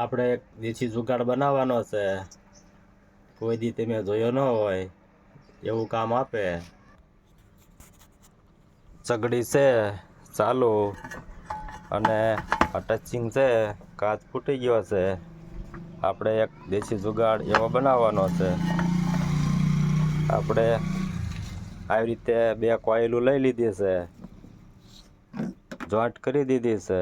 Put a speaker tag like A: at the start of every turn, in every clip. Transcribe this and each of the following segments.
A: આપણે એક દેશી જુગાડ બનાવવાનો છે. કોઈ દી તમે જોયો ન હોય એવું કામ આપે. સગડી છે ચાલુ અને આ ટચિંગ છે, કાચ ફૂટી ગયો છે. આપણે એક દેશી જુગાડ એવો બનાવવાનો છે. આપણે આવી રીતે 2 કોયલું લઈ લીધી છે, જોઈન્ટ કરી દીધી છે.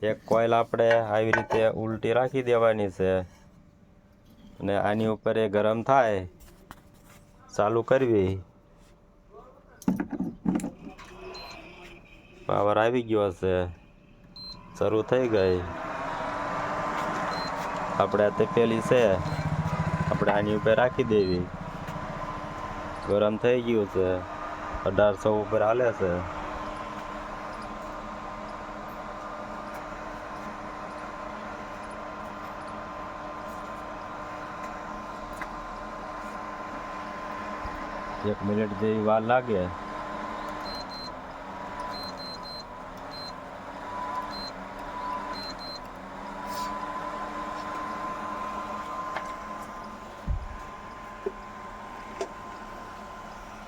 A: એક કોઇલ આપણે આવી રીતે ઉલટી રાખી દેવાની છે અને આની ઉપર એ ગરમ થાય ચાલુ કરવી. પાવર આવી ગયો છે, શરૂ થઈ ગઈ. આપણે આ તપેલી છે, આપણે આની ઉપર રાખી દેવી. ગરમ થઈ ગયું છે, 1800 ઉપર હાલે છે. એક મિનિટ જેવી વાર લાગે.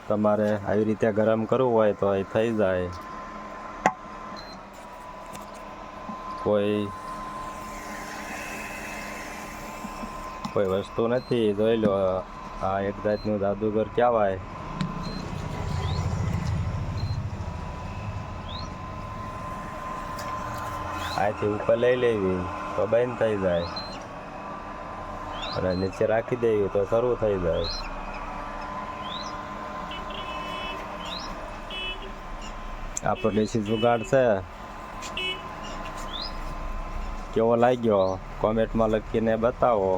A: તમારે આવી રીતે ગરમ કરવું હોય તો એ થઈ જાય. કોઈ વસ્તુ નથી, જોઈ લો. આ એક જાતનું જાદુગર કહેવાય. આથી ઉપર લઈ લેવી તો બંધ થઈ જાય અને નીચે રાખી દેવી તો શરૂ થઈ જાય. આપણો દેશી જુગાડ છે. કેવો લાગ્યો કોમેન્ટમાં લખીને બતાવો.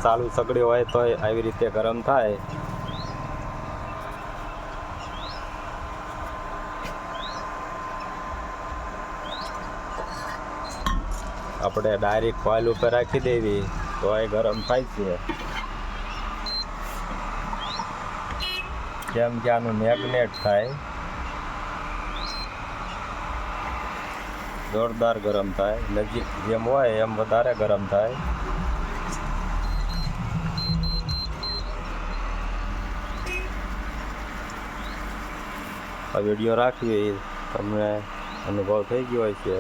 A: ચાલુ સગડી હોય તો આવી રીતે ગરમ થાય. આપણે ડાયરેક્ટ કોઇલ ઉપર રાખી દેવી તો એ ગરમ થાય છે. જેમ કે આનું મેગ્નેટ થાય, જોરદાર ગરમ થાય. નજીક જેમ હોય એમ વધારે ગરમ થાય. આ વિડીયો રાખવી તમને અનુભવ થઈ ગયો હોય છે.